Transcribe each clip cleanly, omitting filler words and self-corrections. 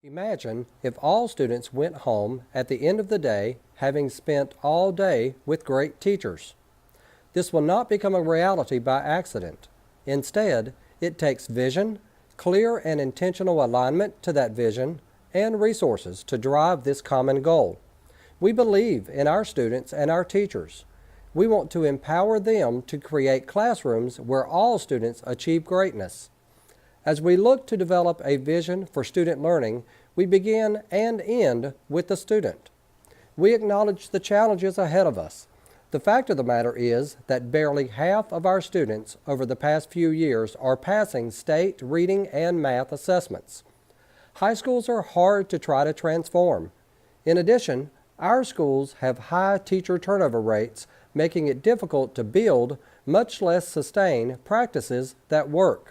Imagine if all students went home at the end of the day having spent all day with great teachers. This will not become a reality by accident. Instead, it takes vision, clear and intentional alignment to that vision, and resources to drive this common goal. We believe in our students and our teachers. We want to empower them to create classrooms where all students achieve greatness. As we look to develop a vision for student learning, we begin and end with the student. We acknowledge the challenges ahead of us. The fact of the matter is that barely half of our students over the past few years are passing state reading and math assessments. High schools are hard to try to transform. In addition, our schools have high teacher turnover rates, making it difficult to build, much less sustain, practices that work.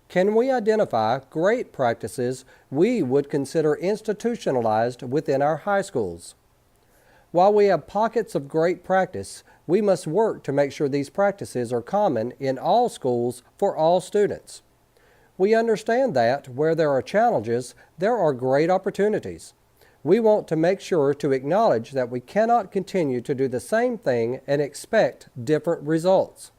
Can we identify great practices we would consider institutionalized within our high schools? While we have pockets of great practice, we must work to make sure these practices are common in all schools for all students. We understand that where there are challenges, there are great opportunities. We want to make sure to acknowledge that we cannot continue to do the same thing and expect different results.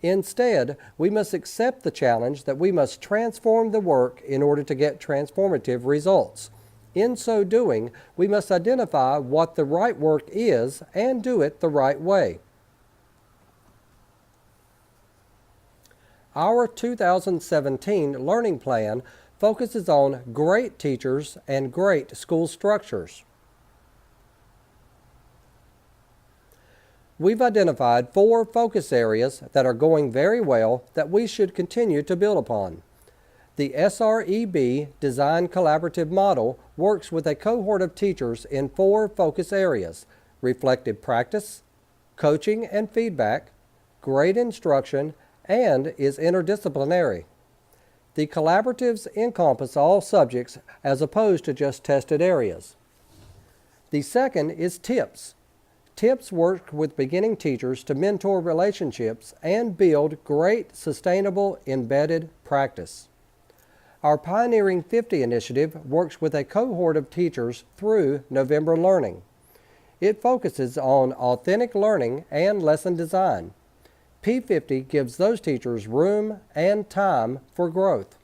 Instead, we must accept the challenge that we must transform the work in order to get transformative results. In so doing, we must identify what the right work is and do it the right way. Our 2017 learning plan focuses on great teachers and great school structures. We've identified 4 focus areas that are going very well that we should continue to build upon. The SREB Design Collaborative Model works with a cohort of teachers in 4 focus areas: reflective practice, coaching and feedback, grade instruction, and is interdisciplinary. The collaboratives encompass all subjects as opposed to just tested areas. The second is TIPS. TIPS work with beginning teachers to mentor relationships and build great, sustainable, embedded practice. Our Pioneering 50 initiative works with a cohort of teachers through November Learning. It focuses on authentic learning and lesson design. P50 gives those teachers room and time for growth.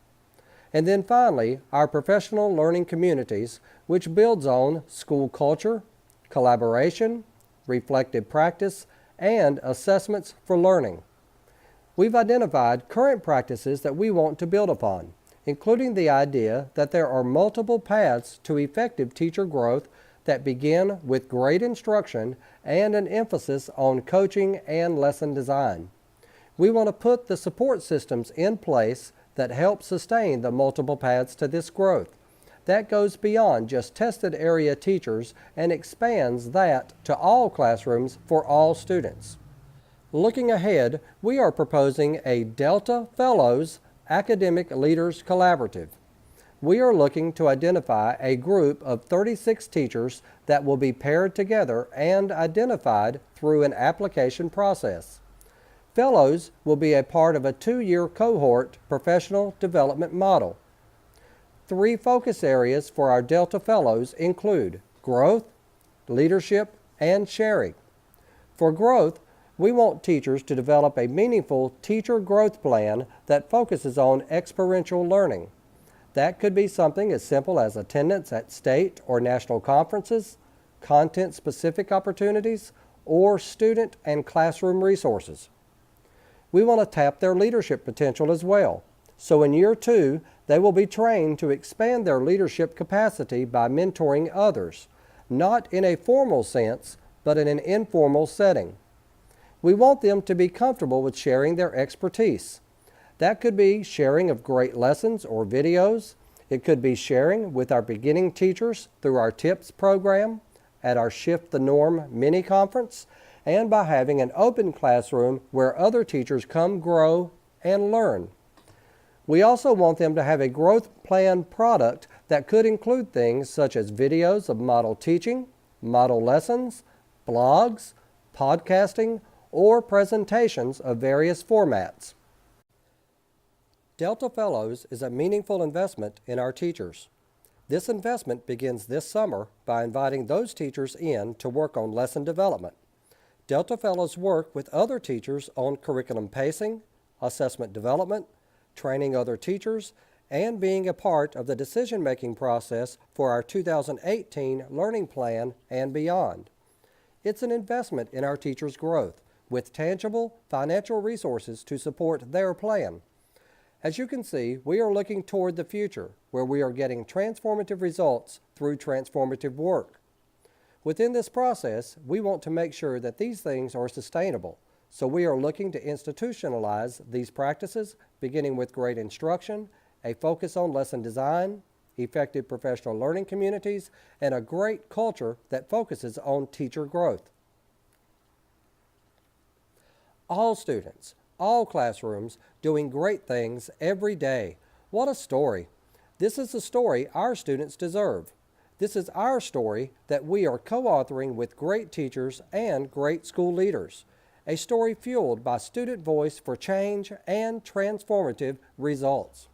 And then finally, our professional learning communities, which builds on school culture, collaboration, reflective practice, and assessments for learning. We've identified current practices that we want to build upon, including the idea that there are multiple paths to effective teacher growth that begin with great instruction and an emphasis on coaching and lesson design. We want to put the support systems in place that help sustain the multiple paths to this growth. That goes beyond just tested area teachers and expands that to all classrooms for all students. Looking ahead, we are proposing a Delta Fellows Academic Leaders Collaborative. We are looking to identify a group of 36 teachers that will be paired together and identified through an application process. Fellows will be a part of a 2-year cohort professional development model. 3 focus areas for our Delta Fellows include growth, leadership, and sharing. For growth, we want teachers to develop a meaningful teacher growth plan that focuses on experiential learning. That could be something as simple as attendance at state or national conferences, content-specific opportunities, or student and classroom resources. We want to tap their leadership potential as well. So in year 2, they will be trained to expand their leadership capacity by mentoring others, not in a formal sense, but in an informal setting. We want them to be comfortable with sharing their expertise. That could be sharing of great lessons or videos. It could be sharing with our beginning teachers through our TIPS program, at our Shift the Norm mini-conference, and by having an open classroom where other teachers come grow and learn. We also want them to have a growth plan product that could include things such as videos of model teaching, model lessons, blogs, podcasting, or presentations of various formats. Delta Fellows is a meaningful investment in our teachers. This investment begins this summer by inviting those teachers in to work on lesson development. Delta Fellows work with other teachers on curriculum pacing, assessment development, training other teachers, and being a part of the decision-making process for our 2018 learning plan and beyond. It's an investment in our teachers' growth, with tangible financial resources to support their plan. As you can see, we are looking toward the future, where we are getting transformative results through transformative work. Within this process, we want to make sure that these things are sustainable, so we are looking to institutionalize these practices, beginning with great instruction, a focus on lesson design, effective professional learning communities, and a great culture that focuses on teacher growth. All students, all classrooms, doing great things every day. What a story! This is the story our students deserve. This is our story that we are co-authoring with great teachers and great school leaders. A story fueled by student voice for change and transformative results.